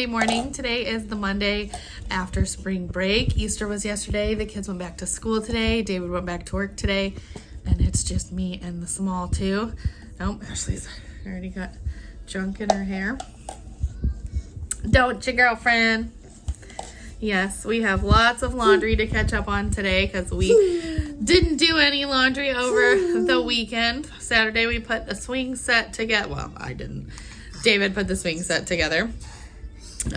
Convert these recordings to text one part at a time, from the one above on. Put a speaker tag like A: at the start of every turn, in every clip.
A: Monday morning. Today is the Monday after spring break. Easter was yesterday. The kids went back to school today. David went back to work today. And it's just me and the small two. Nope, Ashley's already got junk in her hair. Don't you, girlfriend? Yes, we have lots of laundry to catch up on today because we didn't do any laundry over the weekend. Saturday we put a swing set together. Well, I didn't. David put the swing set together.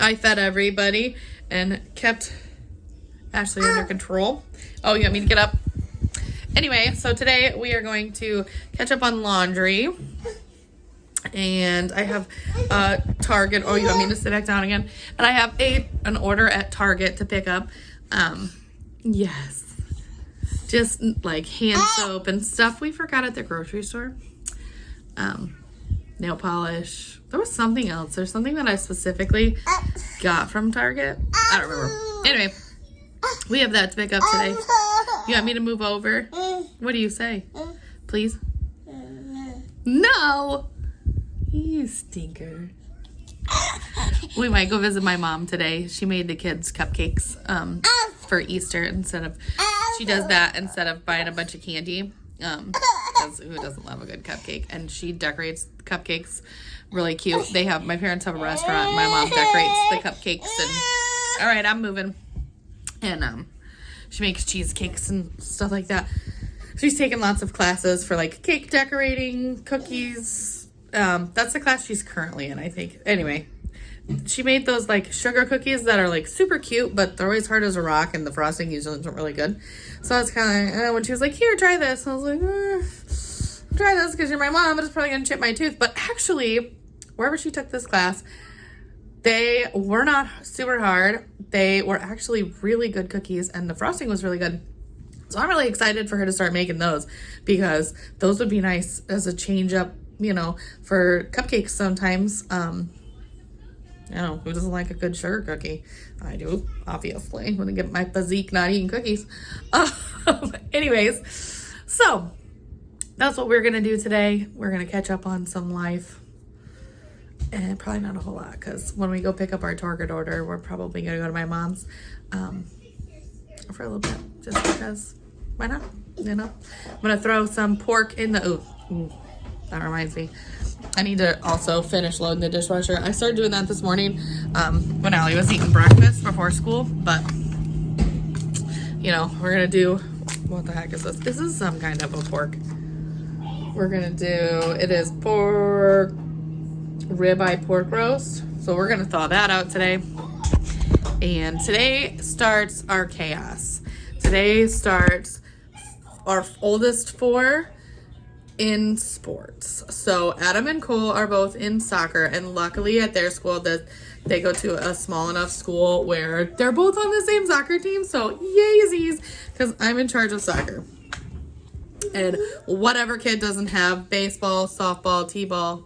A: I fed everybody and kept Ashley under control. Oh, you want me to get up? Anyway, so today we are going to catch up on laundry. And I have Target. Oh, you want me to sit back down again? And I have an order at Target to pick up. Yes. Just like hand soap and stuff we forgot at the grocery store. Nail polish. There was something else. There's something that I specifically got from Target. I don't remember. Anyway, we have that to pick up today. You want me to move over? What do you say? Please? No! You stinker. We might go visit my mom today. She made the kids cupcakes for Easter she does that instead of buying a bunch of candy. Because who doesn't love a good cupcake? And she decorates cupcakes really cute. My parents have a restaurant. My mom decorates the cupcakes. And all right, I'm moving. And she makes cheesecakes and stuff like that. She's taken lots of classes for like cake decorating, cookies. That's the class she's currently in, I think. Anyway, she made those like sugar cookies that are like super cute, but they're always hard as a rock, and the frosting usually isn't really good. So I was kind of like, when she was like, here, try this. I was like, try this because you're my mom, but it's probably going to chip my tooth. But actually, wherever she took this class, they were not super hard. They were actually really good cookies, and the frosting was really good. So I'm really excited for her to start making those because those would be nice as a change up, for cupcakes sometimes. Who doesn't like a good sugar cookie? I do, obviously. I'm going to get my physique not eating cookies. Anyways, so that's what we're going to do today. We're going to catch up on some life. And probably not a whole lot because when we go pick up our Target order, we're probably going to go to my mom's for a little bit just because, why not? I'm going to throw some pork in the, that reminds me. I need to also finish loading the dishwasher. I started doing that this morning when Allie was eating breakfast before school. But, we're going to do, what the heck is this? This is some kind of a pork. We're going to do, it is pork, ribeye pork roast. So we're going to thaw that out today. And today starts our chaos. Today starts our oldest four in sports. So Adam and Cole are both in soccer, and luckily at their school that they go to a small enough school where they're both on the same soccer team. So yaysies, because I'm in charge of soccer. And whatever kid doesn't have baseball, softball, t-ball,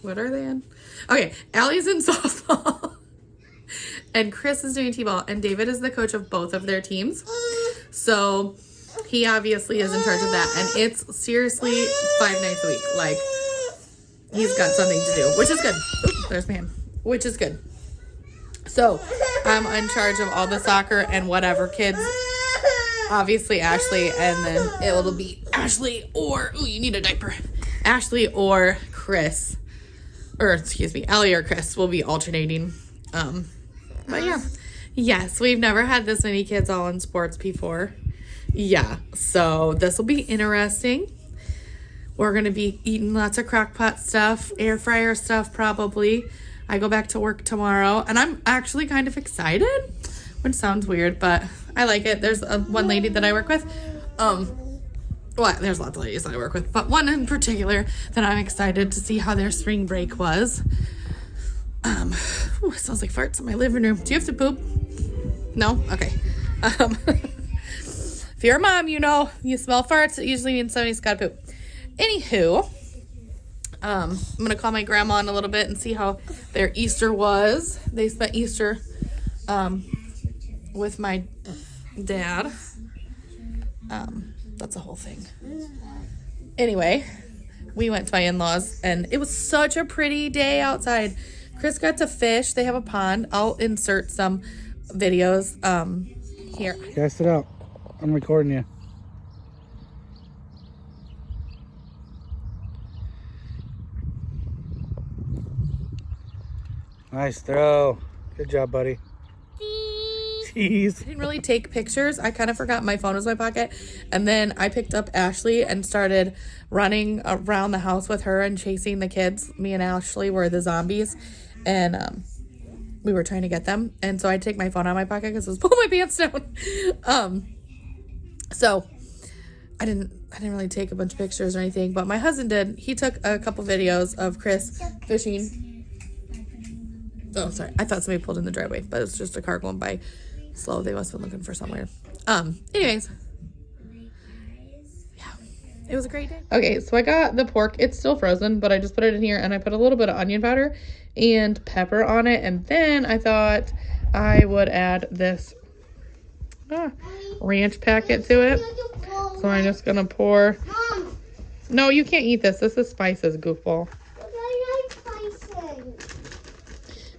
A: what are they in? Okay, Allie's in softball. And Chris is doing t-ball, and David is the coach of both of their teams. So he obviously is in charge of that, and it's seriously 5 nights a week. Like, he's got something to do, which is good. Ooh, there's my hand. Which is good. So I'm in charge of all the soccer and whatever kids. Obviously Ashley, and then it'll be Ashley or, you need a diaper. Ashley or Chris. Or, excuse me, Allie or Chris will be alternating. But yeah. Yes, we've never had this many kids all in sports before. Yeah, so this will be interesting. We're going to be eating lots of crock pot stuff, air fryer stuff probably. I go back to work tomorrow, and I'm actually kind of excited, which sounds weird, but I like it. There's one lady that I work with. Well, there's lots of ladies that I work with, but one in particular that I'm excited to see how their spring break was. It smells like farts in my living room. Do you have to poop? No? Okay. If you're a mom, you smell farts, it usually means somebody's got to poop. Anywho, I'm going to call my grandma in a little bit and see how their Easter was. They spent Easter with my dad. That's a whole thing. Anyway, we went to my in-laws, and it was such a pretty day outside. Chris got to fish. They have a pond. I'll insert some videos here.
B: Cast it out. I'm recording you. Nice throw. Good job, buddy. Jeez.
A: I didn't really take pictures. I kind of forgot my phone was in my pocket. And then I picked up Ashley and started running around the house with her and chasing the kids. Me and Ashley were the zombies. And we were trying to get them. And so I take my phone out of my pocket because I was pulling my pants down. So I didn't really take a bunch of pictures or anything. But my husband did. He took a couple videos of Chris fishing. Oh, sorry. I thought somebody pulled in the driveway. But it's just a car going by slow. They must have been looking for somewhere. Anyways. Yeah. It was a great day. Okay, so I got the pork. It's still frozen, but I just put it in here and I put a little bit of onion powder and pepper on it. And then I thought I would add this ranch packet to it. So I'm just gonna pour. No, you can't eat this. This is spices, goofball.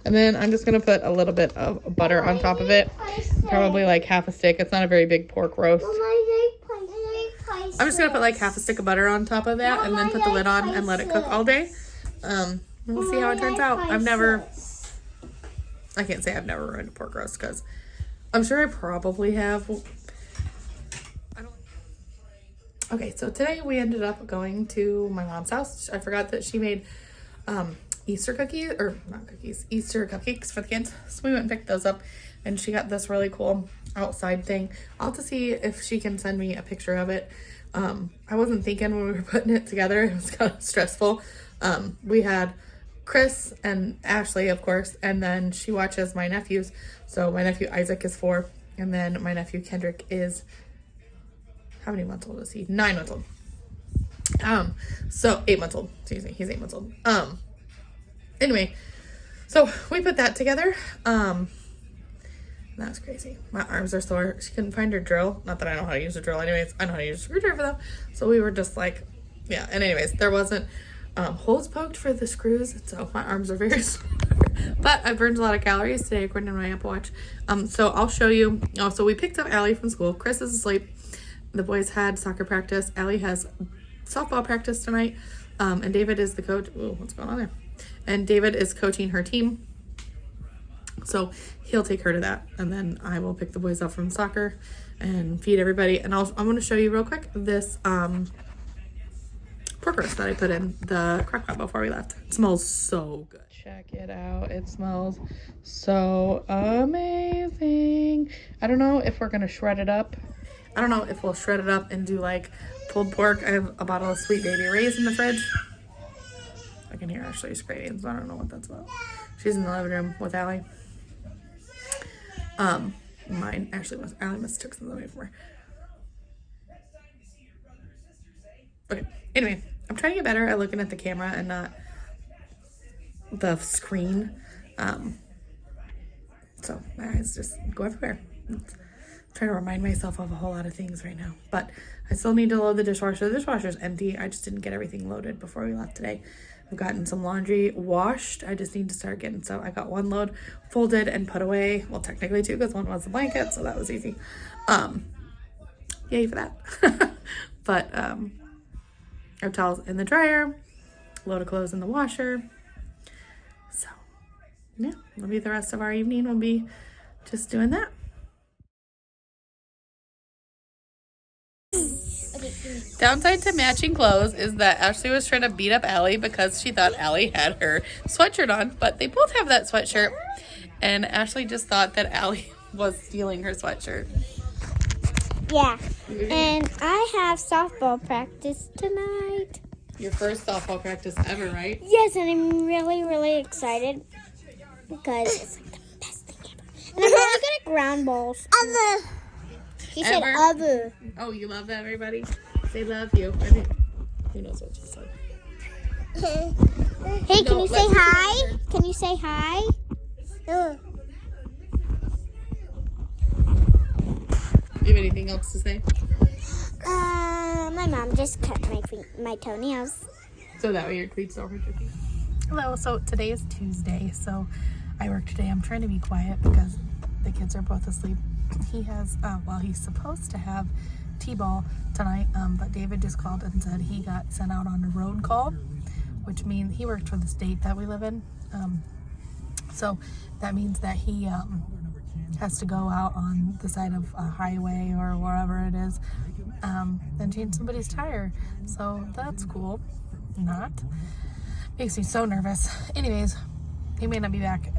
A: And then I'm just going to put a little bit of butter on top of it. Probably like half a stick. It's not a very big pork roast. I'm just going to put like half a stick of butter on top of that and then put the lid on and let it cook all day. We'll see how it turns out. I can't say I've never ruined a pork roast because I'm sure I probably have. Okay, so today we ended up going to my mom's house. I forgot that she made Easter cookies, or not cookies, Easter cupcakes for the kids. So we went and picked those up and she got this really cool outside thing. I'll have to see if she can send me a picture of it. I wasn't thinking when we were putting it together. It was kind of stressful. We had Chris and Ashley, of course, and then she watches my nephews. So my nephew Isaac is 4, and then my nephew Kendrick is, how many months old is he? 9 months old. So 8 months old. Excuse me, he's 8 months old. Anyway, so we put that together. That was crazy. My arms are sore. She couldn't find her drill. Not that I know how to use a drill anyways. I know how to use a screwdriver though. So we were just like, yeah. And anyways, there wasn't holes poked for the screws. So my arms are very sore. But I burned a lot of calories today according to my Apple Watch. So I'll show you. Oh, so we picked up Allie from school. Chris is asleep. The boys had soccer practice. Allie has softball practice tonight. And David is the coach. Ooh, what's going on there? And David is coaching her team. So he'll take her to that. And then I will pick the boys up from soccer and feed everybody. And I'm going to show you real quick this pork roast that I put in the crock pot before we left. It smells so good. Check it out. It smells so amazing. I don't know if we're going to shred it up. I don't know if we'll shred it up and do like pulled pork. I have a bottle of Sweet Baby Ray's in the fridge. I can hear Ashley screaming, so I don't know what that's about. She's in the living room with Allie. Allie must have took something away from her. Okay, anyway, I'm trying to get better at looking at the camera and not the screen. So my eyes just go everywhere. I'm trying to remind myself of a whole lot of things right now. But I still need to load the dishwasher. The dishwasher's empty. I just didn't get everything loaded before we left today. I've gotten some laundry washed. I just need to start getting stuff. I got one load folded and put away. Well, technically 2 because one was a blanket, so that was easy. Yay for that. But I have towels in the dryer, load of clothes in the washer. So yeah, it'll be the rest of our evening. We'll be just doing that. Downside to matching clothes is that Ashley was trying to beat up Allie because she thought Allie had her sweatshirt on, but they both have that sweatshirt, and Ashley just thought that Allie was stealing her sweatshirt.
C: Yeah, and I have softball practice tonight.
A: Your first softball practice ever, right?
C: Yes, and I'm really, really excited because it's like the best thing ever. And I'm really good at ground balls. He said other.
A: Oh, you love everybody? They love you. Who knows what you said?
C: Hey, can you say hi? Can you say hi?
A: Do you have anything else to say?
C: My mom just cut my toenails.
A: So that way your cleats don't hurt your feet. Hello, so today is Tuesday, so I work today. I'm trying to be quiet because the kids are both asleep. He has, he's supposed to have T-ball tonight, but David just called and said he got sent out on a road call, which means he worked for the state that we live in. So that means that he has to go out on the side of a highway or wherever it is and change somebody's tire. So that's cool. Makes me so nervous. Anyways, he may not be back. He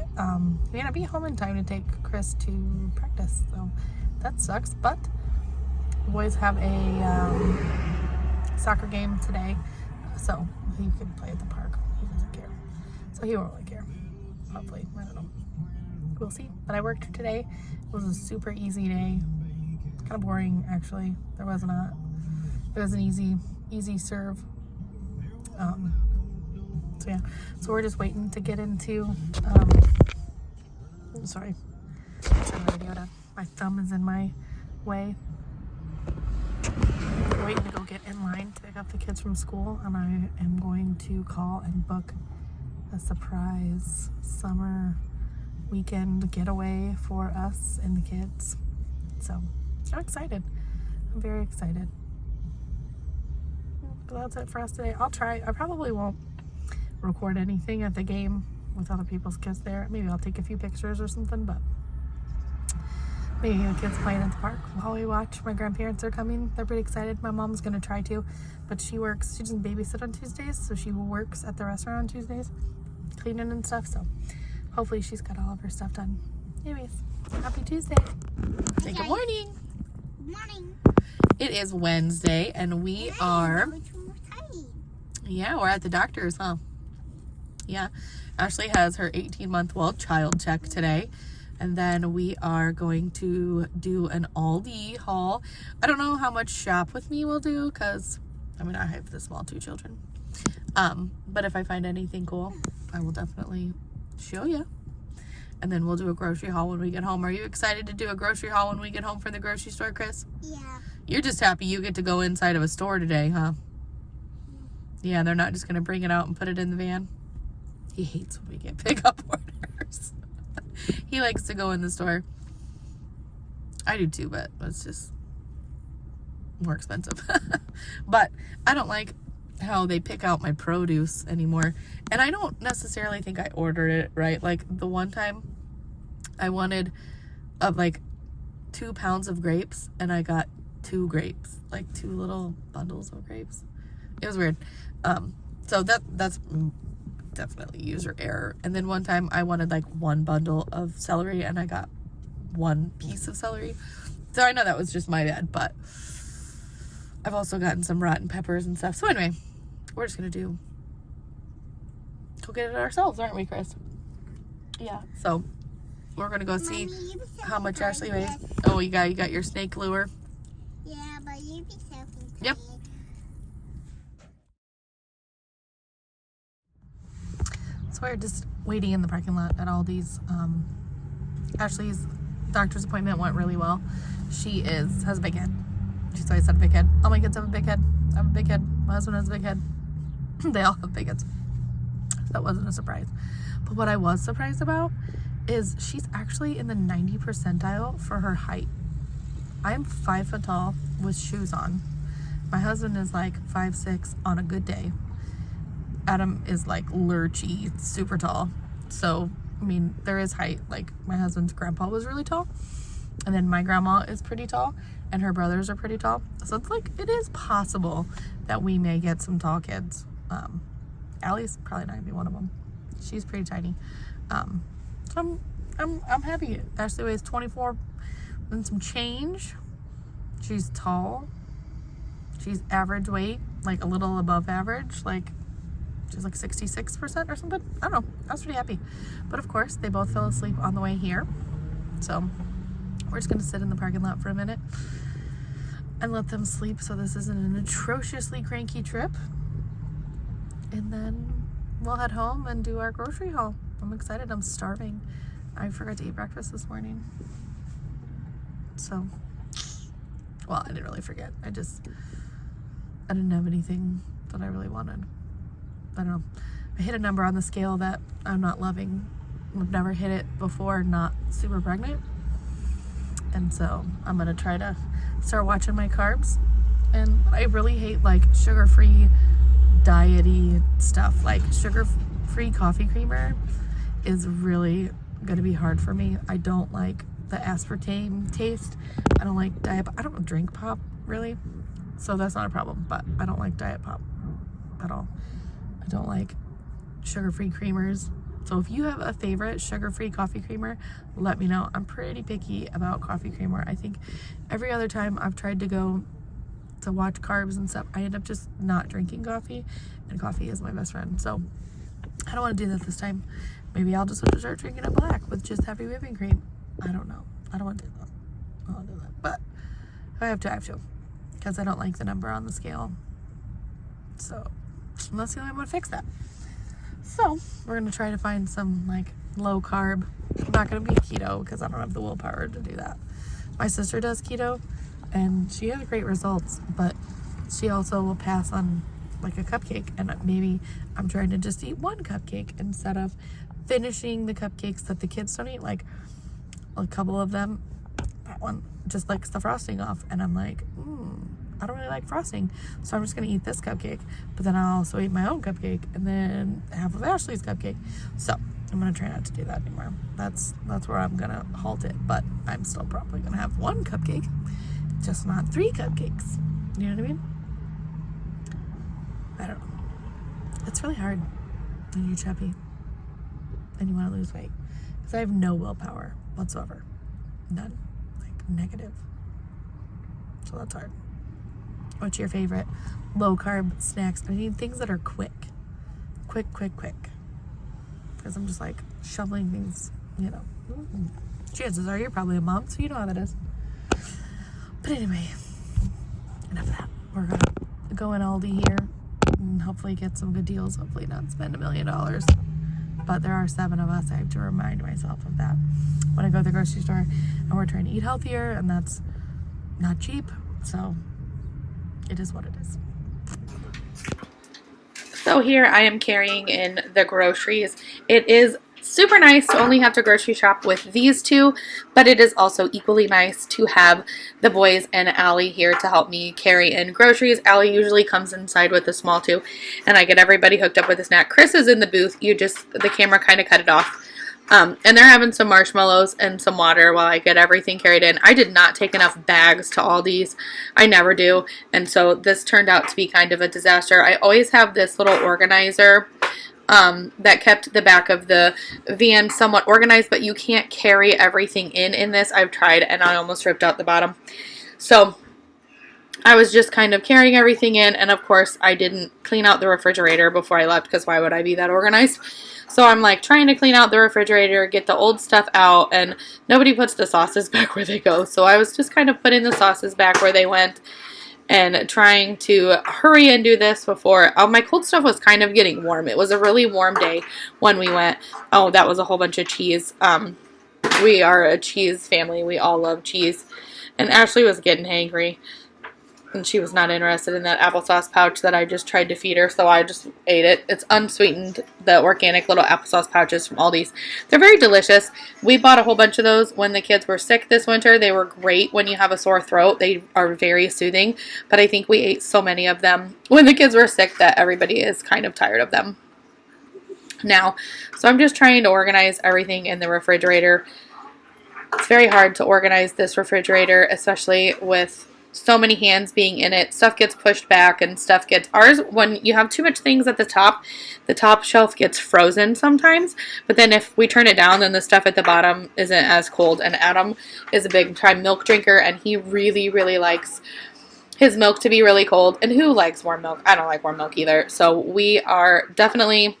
A: may not be home in time to take Chris to practice. So that sucks. But the boys have a soccer game today. So he can play at the park. He doesn't care. So he won't really care. Hopefully. I don't know. We'll see. But I worked today. It was a super easy day. Kind of boring, actually. It was an easy serve. So yeah, so we're just waiting to get into, sorry, my thumb is in my way. We're waiting to go get in line to pick up the kids from school, and I am going to call and book a surprise summer weekend getaway for us and the kids. So I'm excited. I'm very excited. But that's it for us today. I probably won't record anything at the game with other people's kids there. Maybe I'll take a few pictures or something, but maybe the kids playing at the park while we watch. My grandparents are coming. They're pretty excited. My mom's gonna try to, but she doesn't babysit on Tuesdays, so she works at the restaurant on Tuesdays, cleaning and stuff, so hopefully she's got all of her stuff done. Anyways, happy Tuesday. Say good morning.
C: Good morning.
A: It is Wednesday, and we are, we're at the doctor's, huh? Yeah, Ashley has her 18-month-old child check today, and then we are going to do an Aldi haul. I don't know how much Shop With Me will do, because, I have the small 2 children. But if I find anything cool, I will definitely show you. And then we'll do a grocery haul when we get home. Are you excited to do a grocery haul when we get home from the grocery store, Chris?
C: Yeah.
A: You're just happy you get to go inside of a store today, huh? Yeah, they're not just going to bring it out and put it in the van. He hates when we get pickup orders. He likes to go in the store. I do too, but it's just more expensive. But I don't like how they pick out my produce anymore. And I don't necessarily think I ordered it right. Like the one time I wanted 2 pounds of grapes, and I got 2 grapes, like 2 little bundles of grapes. It was weird. So that's definitely user error. And then one time I wanted 1 bundle of celery, and I got 1 piece of celery. So I know that was just my bad, but I've also gotten some rotten peppers and stuff. So anyway, we're just gonna go get it ourselves, aren't we, Chris? Yeah. So we're gonna go see how much Ashley weighs. Oh, you got your snake lure.
C: Yeah, but you be careful.
A: Yep. So we're just waiting in the parking lot at Aldi's. Ashley's doctor's appointment went really well. She has a big head. She's always had a big head. All my kids have a big head. I have a big head. My husband has a big head. They all have big heads. So that wasn't a surprise. But what I was surprised about is she's actually in the 90th percentile for her height. I'm 5 foot tall with shoes on. My husband is 5'6" on a good day. Adam is lurchy, super tall. So, there is height. My husband's grandpa was really tall. And then my grandma is pretty tall. And her brothers are pretty tall. So it's it is possible that we may get some tall kids. Allie's probably not gonna be one of them. She's pretty tiny. So I'm happy. Ashley weighs 24 and some change. She's tall. She's average weight, a little above average. She's 66% or something. I don't know. I was pretty happy. But of course, they both fell asleep on the way here. So we're just gonna sit in the parking lot for a minute and let them sleep so this isn't an atrociously cranky trip. And then we'll head home and do our grocery haul. I'm excited. I'm starving. I forgot to eat breakfast this morning. So, well, I didn't really forget. I didn't have anything that I really wanted. I don't know. I hit a number on the scale that I'm not loving. I've never hit it before, not super pregnant. And so I'm gonna try to start watching my carbs. And I really hate like sugar-free diety stuff. Like sugar-free coffee creamer is really gonna be hard for me. I don't like the aspartame taste. I don't like diet. I don't drink pop really, so that's not a problem. But I don't like diet pop at all. I don't like sugar-free creamers. So if you have a favorite sugar-free coffee creamer, let me know. I'm pretty picky about coffee creamer. I think every other time I've tried to go to watch carbs and stuff, I end up just not drinking coffee, and coffee is my best friend. So I don't want to do that this time. Maybe I'll just start drinking it black with just heavy whipping cream. I don't know. I don't want to do that. I don't do that. But if I have to, I have to. Because I don't like the number on the scale. So that's the only way to fix that. So we're going to try to find some like low carb. I'm not going to be keto because I don't have the willpower to do that. My sister does keto and she has great results, but she also will pass on like a cupcake, and maybe I'm trying to just eat one cupcake instead of finishing the cupcakes that the kids don't eat, like a couple of them. That one just likes the frosting off, and I'm like, I don't really like frosting, so I'm just gonna eat this cupcake, but then I'll also eat my own cupcake and then half of Ashley's cupcake. So I'm gonna try not to do that anymore. That's where I'm gonna halt it, but I'm still probably gonna have one cupcake, just not 3 cupcakes. You know what I mean? I don't know. It's really hard when you're chubby and you want to lose weight, because I have no willpower whatsoever. None. Like negative. So that's hard. What's your favorite low carb snacks? I need things that are quick. Quick. Because I'm just like shoveling things, you know. Chances are you're probably a mom, so you know how that is. But anyway, enough of that. We're going to go in Aldi here and hopefully get some good deals. Hopefully not spend $1 million. But there are 7 of us. I have to remind myself of that when I go to the grocery store. And we're trying to eat healthier, and that's not cheap. So it is what it is. So here I am carrying in the groceries. It is super nice to only have to grocery shop with these two, but it is also equally nice to have the boys and Allie here to help me carry in groceries. Allie usually comes inside with the small two, and I get everybody hooked up with a snack. Chris is in the booth. The camera kind of cut it off. And they're having some marshmallows and some water while I get everything carried in. I did not take enough bags to all these. I never do. And so this turned out to be kind of a disaster. I always have this little organizer that kept the back of the van somewhat organized, but you can't carry everything in this. I've tried, and I almost ripped out the bottom. So I was just kind of carrying everything in, and of course I didn't clean out the refrigerator before I left, because why would I be that organized? So I'm like trying to clean out the refrigerator, get the old stuff out, and nobody puts the sauces back where they go. So I was just kind of putting the sauces back where they went and trying to hurry and do this before my cold stuff was kind of getting warm. It was a really warm day when we went. Oh, that was a whole bunch of cheese. We are a cheese family. We all love cheese. And Ashley was getting hangry, and she was not interested in that applesauce pouch that I just tried to feed her, so I just ate it. It's unsweetened, the organic little applesauce pouches from Aldi's. They're very delicious. We bought a whole bunch of those when the kids were sick this winter. They were great when you have a sore throat. They are very soothing, but I think we ate so many of them when the kids were sick that everybody is kind of tired of them now. So I'm just trying to organize everything in the refrigerator. It's very hard to organize this refrigerator, especially with so many hands being in it. Stuff gets pushed back and stuff gets, when you have too much things at the top shelf gets frozen sometimes, but then if we turn it down, then the stuff at the bottom isn't as cold. And Adam is a big time milk drinker, and he really likes his milk to be really cold. And who likes warm milk? I don't like warm milk either. So we are definitely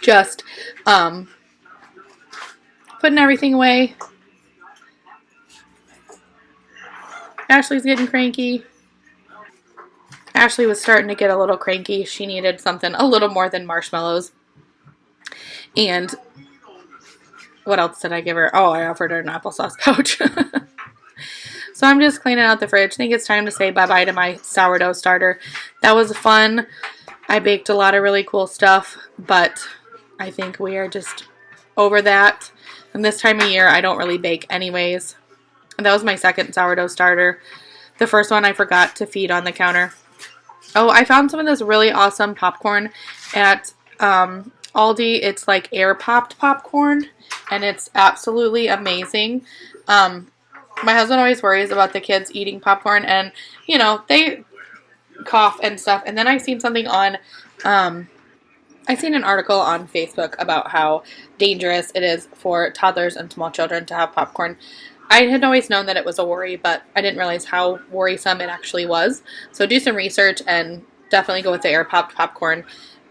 A: just putting everything away. Ashley's getting cranky. Ashley was starting to get a little cranky. She needed something a little more than marshmallows. And what else did I give her? Oh, I offered her an applesauce pouch. So I'm just cleaning out the fridge. I think it's time to say bye-bye to my sourdough starter. That was fun. I baked a lot of really cool stuff, but I think we are just over that. And this time of year, I don't really bake anyways. And that was my second sourdough starter. The first one I forgot to feed on the counter. Oh, I found some of this really awesome popcorn at Aldi. It's like air popped popcorn, and it's absolutely amazing. My husband always worries about the kids eating popcorn, and you know, they cough and stuff. And then I seen something on I seen an article on Facebook about how dangerous it is for toddlers and small children to have popcorn. I had always known that it was a worry, but I didn't realize how worrisome it actually was. So do some research and definitely go with the air popped popcorn.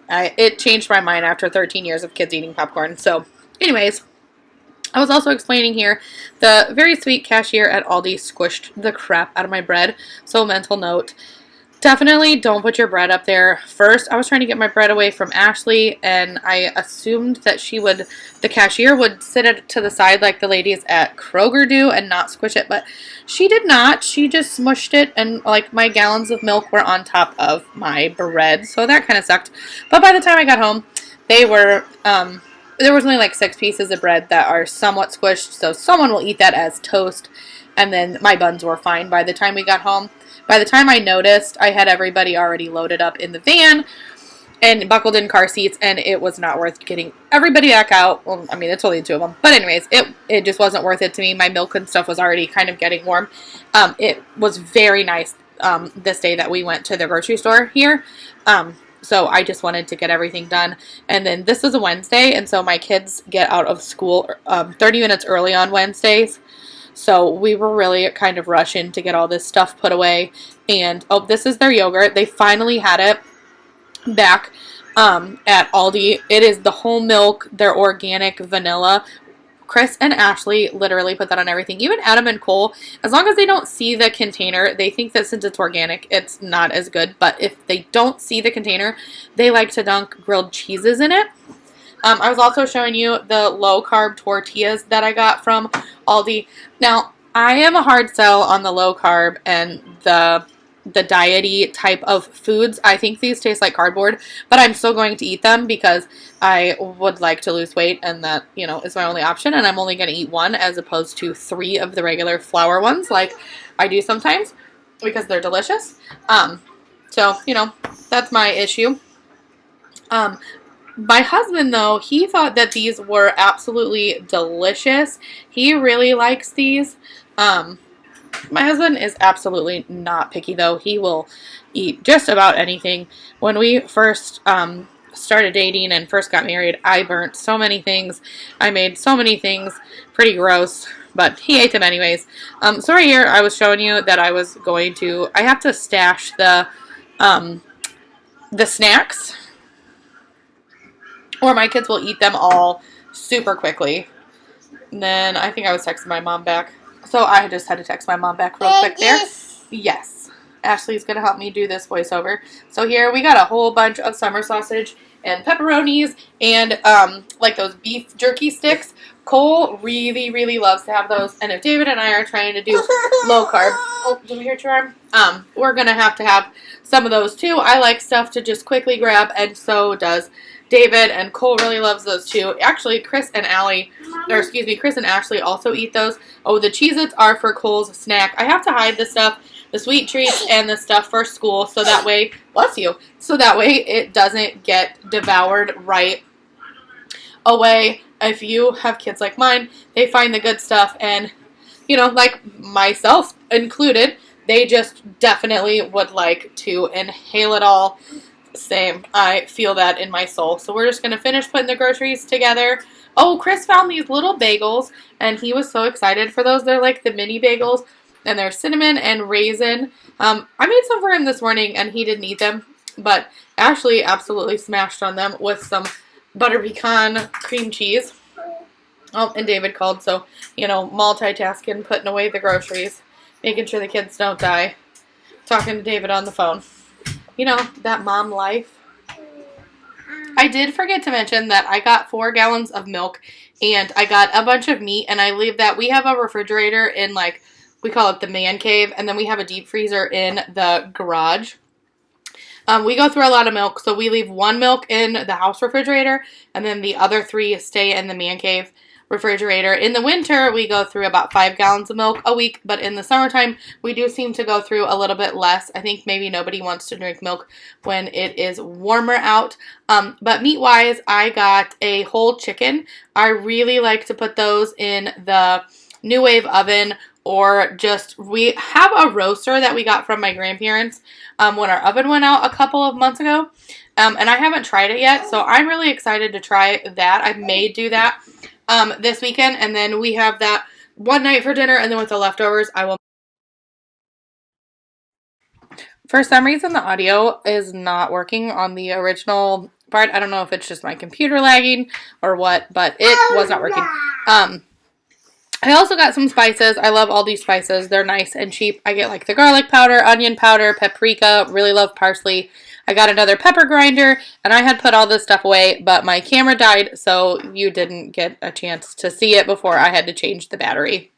A: It changed my mind after 13 years of kids eating popcorn. So anyways, I was also explaining here, the very sweet cashier at Aldi squished the crap out of my bread. So mental note, definitely don't put your bread up there. First, I was trying to get my bread away from Ashley, and I assumed that the cashier would sit it to the side like the ladies at Kroger do and not squish it, but she did not. She just smushed it, and like my gallons of milk were on top of my bread, so that kind of sucked. But by the time I got home, there was only like 6 pieces of bread that are somewhat squished, so someone will eat that as toast, and then my buns were fine by the time we got home. By the time I noticed, I had everybody already loaded up in the van and buckled in car seats, and it was not worth getting everybody back out. Well, I mean, it's only 2 of them. But anyways, it just wasn't worth it to me. My milk and stuff was already kind of getting warm. It was very nice this day that we went to the grocery store here. So I just wanted to get everything done. And then this is a Wednesday, and so my kids get out of school 30 minutes early on Wednesdays. So we were really kind of rushing to get all this stuff put away. And, oh, this is their yogurt. They finally had it back at Aldi. It is the whole milk, their organic vanilla. Chris and Ashley literally put that on everything. Even Adam and Cole, as long as they don't see the container, they think that since it's organic, it's not as good. But if they don't see the container, they like to dunk grilled cheeses in it. I was also showing you the low-carb tortillas that I got from Aldi. Now, I am a hard sell on the low-carb and the diety type of foods. I think these taste like cardboard, but I'm still going to eat them because I would like to lose weight, and that, you know, is my only option, and I'm only going to eat one as opposed to 3 of the regular flour ones like I do sometimes because they're delicious. So, you know, that's my issue. My husband, though, he thought that these were absolutely delicious. He really likes these. My husband is absolutely not picky, though. He will eat just about anything. When we first started dating and first got married, I burnt so many things. I made so many things pretty gross, but he ate them anyways. So right here, I was showing you that I have to stash the snacks, or my kids will eat them all super quickly. And then I think I was texting my mom back. So I just had to text my mom back real quick there. Yes. Ashley's going to help me do this voiceover. So here we got a whole bunch of summer sausage and pepperonis and like those beef jerky sticks. Cole really, really loves to have those. And if David and I are trying to do low carb, oh, did we hear your arm? We're going to have some of those too. I like stuff to just quickly grab, and so does David, and Cole really loves those too. Actually, Chris and Ashley also eat those. Oh, the Cheez-Its are for Cole's snack. I have to hide the stuff, the sweet treats and the stuff for school, so that way, bless you, so that way it doesn't get devoured right away. If you have kids like mine, they find the good stuff, and, you know, like myself included, they just definitely would like to inhale it all. Same. I feel that in my soul. So we're just going to finish putting the groceries together. Oh, Chris found these little bagels, and he was so excited for those. They're like the mini bagels, and they're cinnamon and raisin. I made some for him this morning, and he didn't eat them, but Ashley absolutely smashed on them with some butter pecan cream cheese. Oh, and David called, so, you know, multitasking, putting away the groceries, making sure the kids don't die, talking to David on the phone. You know, that mom life. I did forget to mention that I got 4 gallons of milk, and I got a bunch of meat, and I leave that. We have a refrigerator in, like, we call it the man cave, and then we have a deep freezer in the garage. We go through a lot of milk, so we leave 1 milk in the house refrigerator, and then the other 3 stay in the man cave refrigerator. In the winter, we go through about 5 gallons of milk a week, but in the summertime, we do seem to go through a little bit less. I think maybe nobody wants to drink milk when it is warmer out. But meat-wise, I got a whole chicken. I really like to put those in the New Wave oven, or just, we have a roaster that we got from my grandparents when our oven went out a couple of months ago. And I haven't tried it yet, so I'm really excited to try that. I may do that this weekend, and then we have that one night for dinner, and then with the leftovers, I will. For some reason, the audio is not working on the original part. I don't know if it's just my computer lagging or what, but it was not working. I also got some spices. I love all these spices. They're nice and cheap. I get like the garlic powder, onion powder, paprika, really love parsley. I got another pepper grinder, and I had put all this stuff away, but my camera died, so you didn't get a chance to see it before I had to change the battery.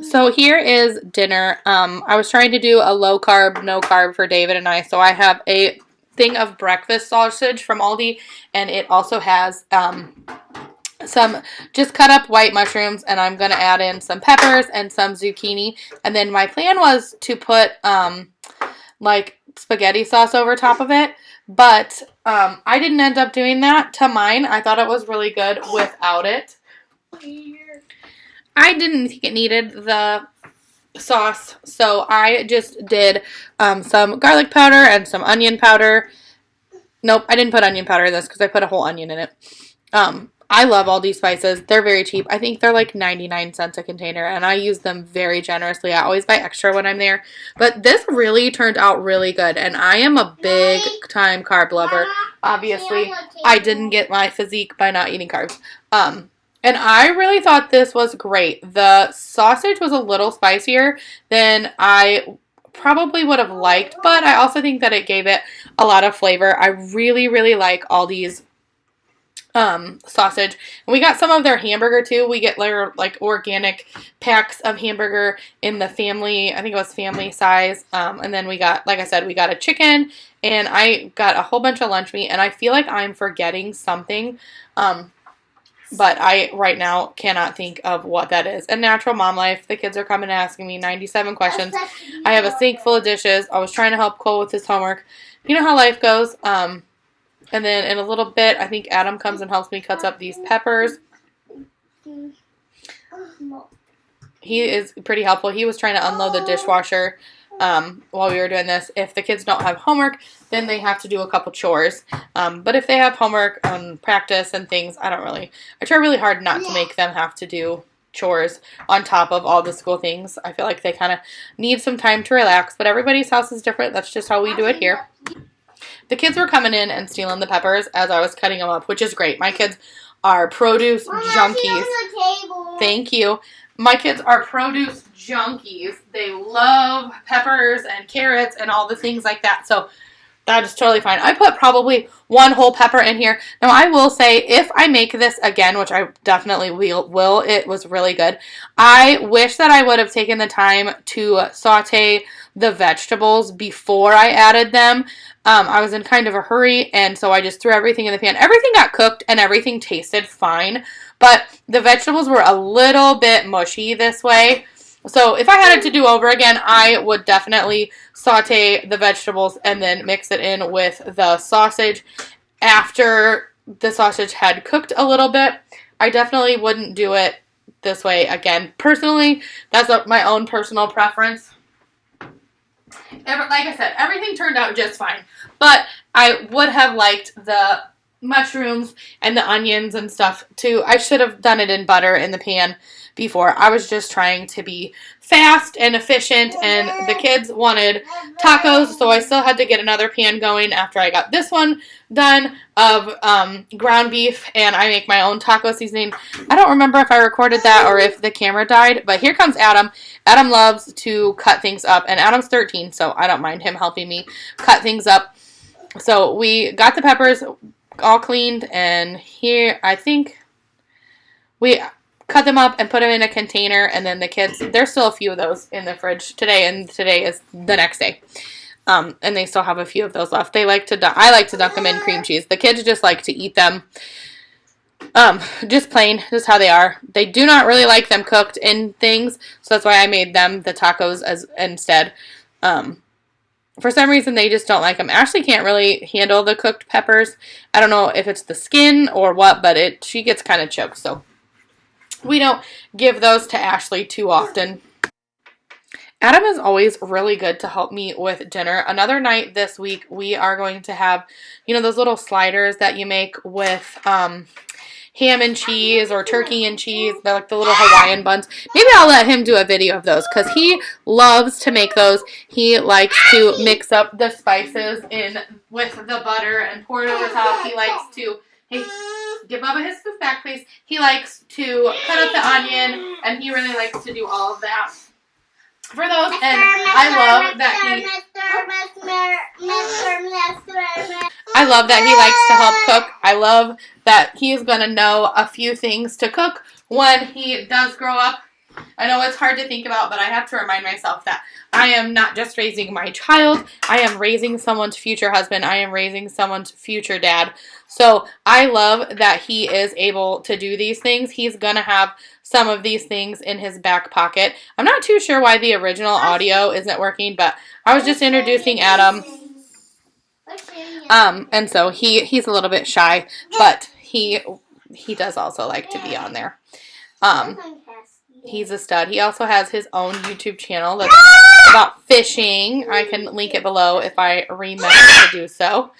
A: So here is dinner. I was trying to do a low carb, no carb for David and I, so I have a thing of breakfast sausage from Aldi, and it also has some just cut up white mushrooms, and I'm going to add in some peppers and some zucchini, and then my plan was to put like spaghetti sauce over top of it, but I didn't end up doing that to mine. I thought it was really good without it. I didn't think it needed the sauce, so I just did some garlic powder and some onion powder. Nope, I didn't put onion powder in this because I put a whole onion in it. I love all these spices. They're very cheap. I think they're like 99 cents a container, and I use them very generously. I always buy extra when I'm there. But this really turned out really good, and I am a big time carb lover. Obviously, I didn't get my physique by not eating carbs. And I really thought this was great. The sausage was a little spicier than I probably would have liked, but I also think that it gave it a lot of flavor. I really, really like all these sausage. And we got some of their hamburger too. We get their like organic packs of hamburger in the family, I think it was family size. And then we got, like I said, we got a chicken, and I got a whole bunch of lunch meat, and I feel like I'm forgetting something. But I, right now, cannot think of what that is. And natural mom life. The kids are coming and asking me 97 questions. I have a sink full of dishes. I was trying to help Cole with his homework. You know how life goes. And then in a little bit, I think Adam comes and helps me cut up these peppers. He is pretty helpful. He was trying to unload the dishwasher while we were doing this. If the kids don't have homework, then they have to do a couple chores. But if they have homework and practice and things, I try really hard not to make them have to do chores on top of all the school things. I feel like they kind of need some time to relax, but everybody's house is different. That's just how we do it here. The kids were coming in and stealing the peppers as I was cutting them up, which is great. My kids are produce junkies. Thank you. My kids are produce junkies. They love peppers and carrots and all the things like that. So that is totally fine. I put probably 1 whole pepper in here. Now, I will say, if I make this again, which I definitely will, it was really good. I wish that I would have taken the time to saute the vegetables before I added them. I was in kind of a hurry, and so I just threw everything in the pan. Everything got cooked, and everything tasted fine, but the vegetables were a little bit mushy this way. So if I had it to do over again, I would definitely saute the vegetables and then mix it in with the sausage after the sausage had cooked a little bit. I definitely wouldn't do it this way again. Personally, that's my own personal preference. Like I said, everything turned out just fine, but I would have liked the mushrooms and the onions and stuff too. I should have done it in butter in the pan before. I was just trying to be fast and efficient, and the kids wanted tacos, so I still had to get another pan going after I got this one done of ground beef, and I make my own taco seasoning. I don't remember if I recorded that or if the camera died, but here comes Adam. Adam loves to cut things up, and Adam's 13, so I don't mind him helping me cut things up. So we got the peppers all cleaned, and here I think we cut them up and put them in a container, and then the kids, there's still a few of those in the fridge today, and today is the next day. And they still have a few of those left. I like to dunk them in cream cheese. The kids just like to eat them just plain, just how they are. They do not really like them cooked in things, so that's why I made them the tacos as instead. For some reason, they just don't like them. Ashley can't really handle the cooked peppers. I don't know if it's the skin or what, but she gets kind of choked, so we don't give those to Ashley too often. Adam is always really good to help me with dinner. Another night this week, we are going to have, those little sliders that you make with ham and cheese or turkey and cheese. They're like the little Hawaiian buns. Maybe I'll let him do a video of those because he loves to make those. He likes to mix up the spices in with the butter and pour it over top. He likes to, hey, give Bubba his spoon back, please. He likes to cut up the onion, and he really likes to do all of that for those. And I love that he likes to help cook. I love that he is going to know a few things to cook when he does grow up. I know it's hard to think about, but I have to remind myself that I am not just raising my child. I am raising someone's future husband. I am raising someone's future dad. So I love that he is able to do these things. He's going to have some of these things in his back pocket. I'm not too sure why the original audio isn't working, but I was just introducing Adam. And so he's a little bit shy, but he does also like to be on there. He's a stud. He also has his own YouTube channel that's about fishing. I can link it below if I remember to do so.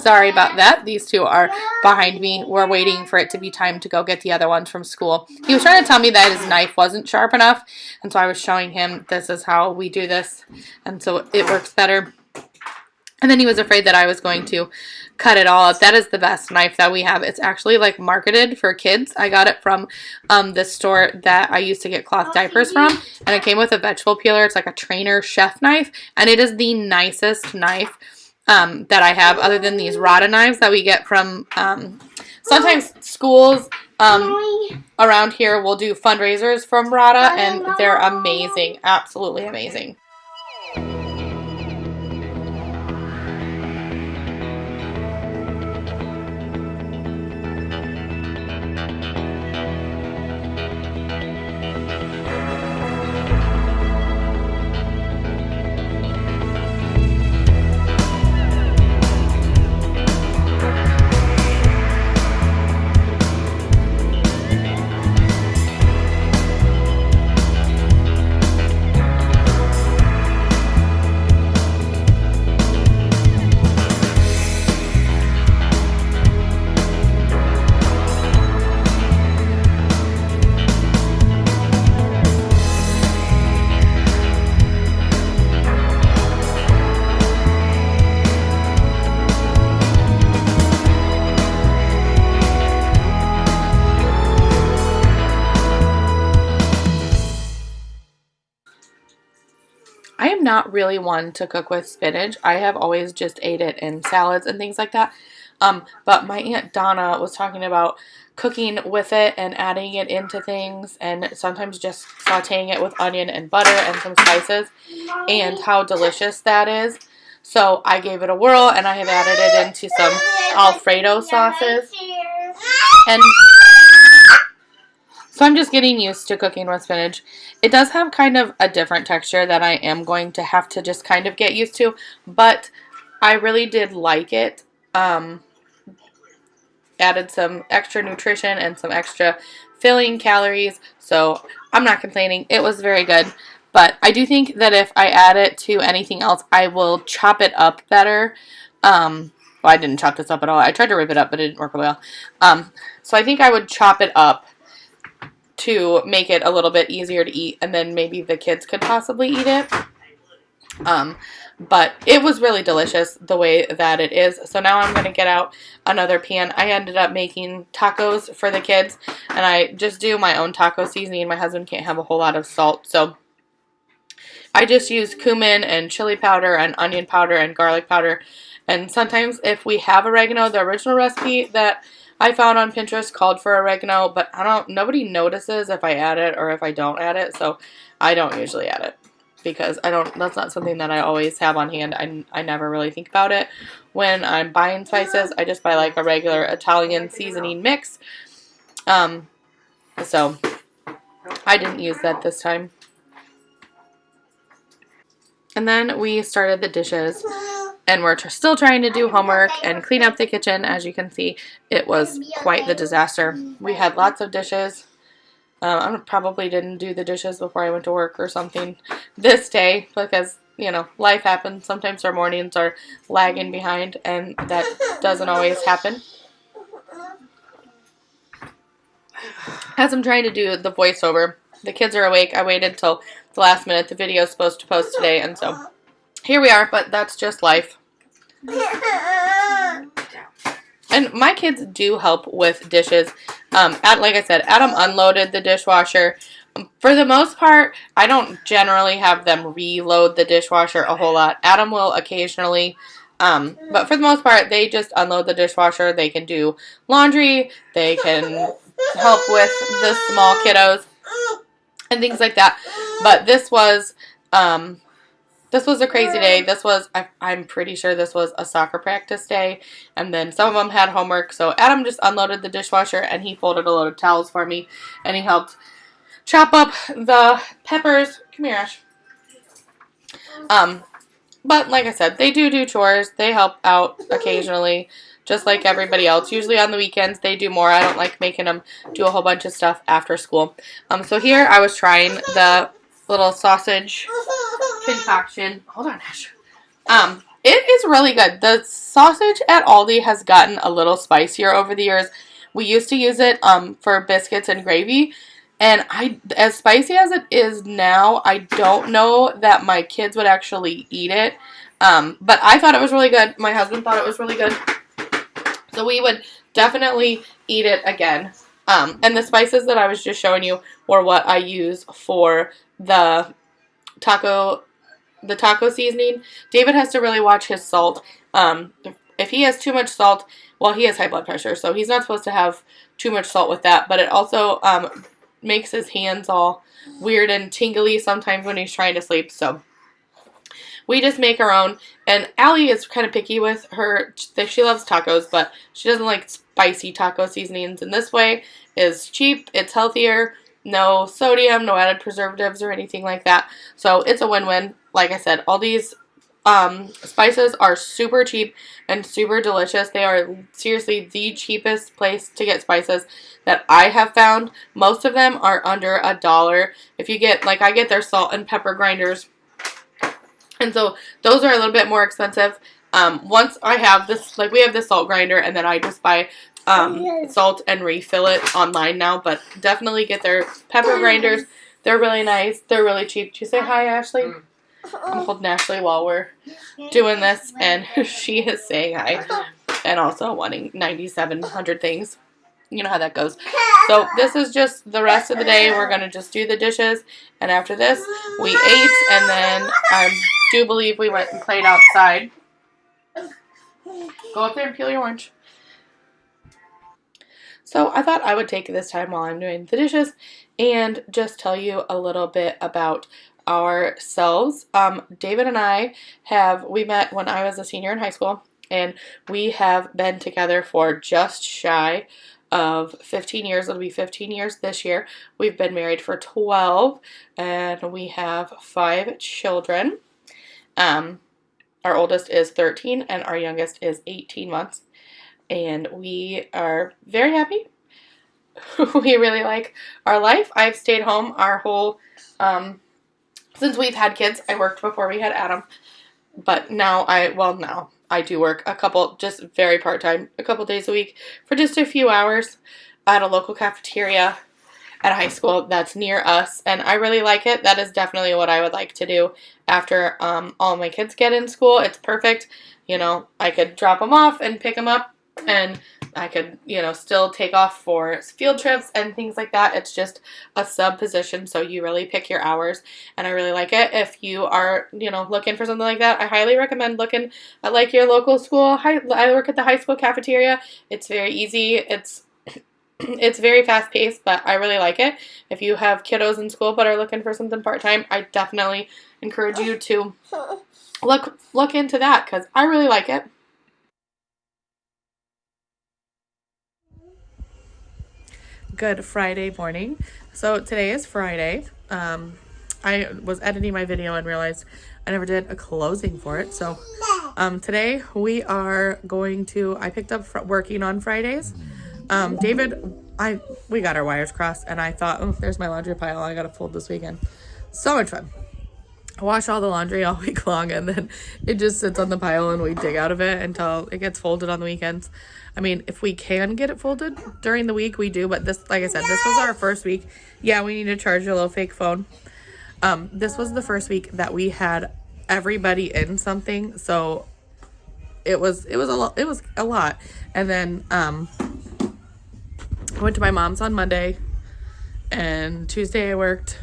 A: Sorry about that. These two are behind me. We're waiting for it to be time to go get the other ones from school. He was trying to tell me that his knife wasn't sharp enough, and so I was showing him this is how we do this, and so it works better. And then he was afraid that I was going to cut it all up. That is the best knife that we have. It's actually like marketed for kids. I got it from the store that I used to get cloth diapers from. And it came with a vegetable peeler. It's like a trainer chef knife. And it is the nicest knife that I have, other than these Rada knives that we get from sometimes schools around here will do fundraisers from Rada. And they're amazing. Absolutely amazing. I am not really one to cook with spinach. I have always just ate it in salads and things like that. But my Aunt Donna was talking about cooking with it and adding it into things, and sometimes just sauteing it with onion and butter and some spices, and how delicious that is. So I gave it a whirl, and I have added it into some Alfredo sauces. And so I'm just getting used to cooking with spinach. It does have kind of a different texture that I am going to have to just kind of get used to, but I really did like it. Added some extra nutrition and some extra filling calories, so I'm not complaining. It was very good, but I do think that if I add it to anything else, I will chop it up better. Well, I didn't chop this up at all. I tried to rip it up, but it didn't work well. So I think I would chop it up to make it a little bit easier to eat, and then maybe the kids could possibly eat it. But it was really delicious the way that it is. So now I'm going to get out another pan. I ended up making tacos for the kids, and I just do my own taco seasoning. My husband can't have a whole lot of salt, so I just use cumin and chili powder and onion powder and garlic powder. And sometimes if we have oregano, the original recipe that I found on Pinterest called for oregano, but nobody notices if I add it or if I don't add it, so I don't usually add it because that's not something that I always have on hand. I never really think about it when I'm buying spices. I just buy like a regular Italian seasoning mix. So I didn't use that this time. And then we started the dishes, and we're still trying to do homework and clean up the kitchen. As you can see, it was quite the disaster. We had lots of dishes. I probably didn't do the dishes before I went to work or something this day because, you know, life happens. Sometimes our mornings are lagging behind, and that doesn't always happen. As I'm trying to do the voiceover, the kids are awake. I waited till the last minute. The video is supposed to post today, and so here we are, but that's just life. And my kids do help with dishes. Like I said, Adam unloaded the dishwasher. For the most part, I don't generally have them reload the dishwasher a whole lot. Adam will occasionally, but for the most part, they just unload the dishwasher. They can do laundry. They can help with the small kiddos and things like that. But this was a crazy day. I'm pretty sure this was a soccer practice day. And then some of them had homework. So Adam just unloaded the dishwasher and he folded a load of towels for me. And he helped chop up the peppers. Come here, Ash. But like I said, they do chores. They help out occasionally, just like everybody else. Usually on the weekends, they do more. I don't like making them do a whole bunch of stuff after school. So here I was trying the little sausage concoction. Hold on, Ash. It is really good. The sausage at Aldi has gotten a little spicier over the years. We used to use it for biscuits and gravy. And as spicy as it is now, I don't know that my kids would actually eat it. But I thought it was really good. My husband thought it was really good. So we would definitely eat it again. And the spices that I was just showing you were what I use for the taco seasoning. David has to really watch his salt. If he has too much salt, well, he has high blood pressure, so he's not supposed to have too much salt with that. But it also makes his hands all weird and tingly sometimes when he's trying to sleep. So we just make our own. And Allie is kind of picky with her. She loves tacos, but she doesn't like spicy taco seasonings. And this way is cheap. It's healthier. No sodium, no added preservatives or anything like that. So it's a win-win. Like I said, all these spices are super cheap and super delicious. They are seriously the cheapest place to get spices that I have found. Most of them are under $1. If you get, like I get their salt and pepper grinders. And so those are a little bit more expensive. Once I have this, like we have this salt grinder and then I just buy salt and refill it online now. But definitely get their pepper grinders. They're really nice. They're really cheap. Did you say hi, Ashley? I'm holding Ashley while we're doing this, and she is saying hi and also wanting 9,700 things. You know how that goes. So this is just the rest of the day. We're going to just do the dishes, and after this, we ate, and then I do believe we went and played outside. Go up there and peel your orange. So I thought I would take this time while I'm doing the dishes and just tell you a little bit about ourselves. David and I we met when I was a senior in high school, and we have been together for just shy of 15 years. It'll be 15 years this year. We've been married for 12, and we have 5 children. Our oldest is 13, and our youngest is 18 months, and we are very happy. We really like our life. I've stayed home our whole since we've had kids. I worked before we had Adam, but now I do work just very part-time, a couple days a week for just a few hours at a local cafeteria at a high school that's near us, and I really like it. That is definitely what I would like to do after all my kids get in school. It's perfect. You know, I could drop them off and pick them up and I could, you know, still take off for field trips and things like that. It's just a sub position, so you really pick your hours, and I really like it. If you are, you know, looking for something like that, I highly recommend looking at like your local school. I work at the high school cafeteria. It's very easy. It's very fast paced, but I really like it. If you have kiddos in school but are looking for something part-time, I definitely encourage you to look into that because I really like it. Good Friday morning. So today is Friday. I was editing my video and realized I never did a closing for it. So today we are going to, I picked up working on Fridays. We got our wires crossed and I thought, oh, there's my laundry pile. I got to fold this weekend. So much fun. I wash all the laundry all week long and then it just sits on the pile and we dig out of it until it gets folded on the weekends. I mean, if we can get it folded during the week, we do. But this, like I said, this was our first week. Yeah, we need to charge your little fake phone. This was the first week that we had everybody in something. So it was a lot. And then I went to my mom's on Monday and Tuesday I worked.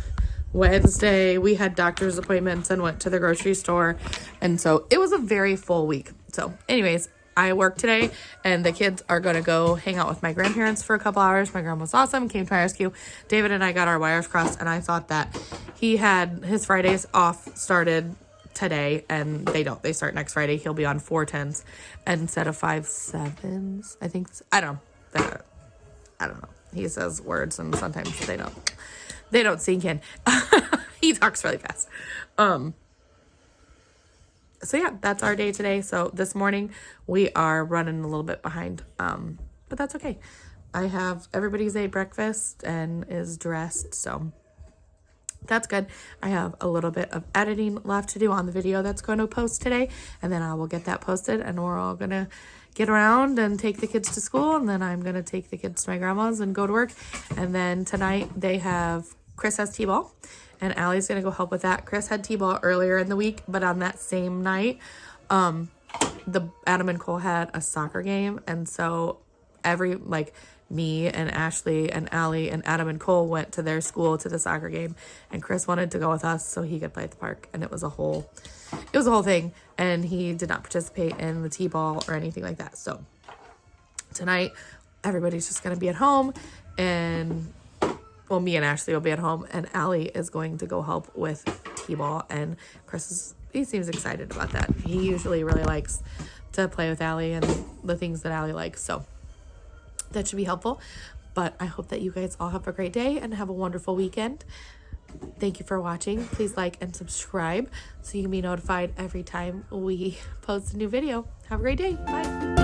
A: Wednesday we had doctor's appointments and went to the grocery store, and so it was a very full week. So anyways, I work today and the kids are going to go hang out with my grandparents for a couple hours. My grandma was awesome, came to my rescue. David and I got our wires crossed, and I thought that he had his Fridays off started today, and they start next Friday. He'll be on 410s instead of 5/7s. I don't know. He says words and sometimes they don't sink in. He talks really fast. So yeah, that's our day today. So this morning we are running a little bit behind, but that's okay. I have everybody's ate breakfast and is dressed, so that's good. I have a little bit of editing left to do on the video that's going to post today, and then I will get that posted, and we're all gonna get around and take the kids to school, and then I'm gonna take the kids to my grandma's and go to work. And then tonight Chris has t-ball and Allie's gonna go help with that. Chris had t-ball earlier in the week, but on that same night Adam and Cole had a soccer game, and so me and Ashley and Allie and Adam and Cole went to their school to the soccer game, and Chris wanted to go with us so he could play at the park, and it was a whole thing, and he did not participate in the t-ball or anything like that. So tonight everybody's just going to be at home, and me and Ashley will be at home, and Allie is going to go help with t-ball, and he seems excited about that. He usually really likes to play with Allie and the things that Allie likes, so that should be helpful. But I hope that you guys all have a great day and have a wonderful weekend. Thank you for watching. Please like and subscribe so you can be notified every time we post a new video. Have a great day. Bye.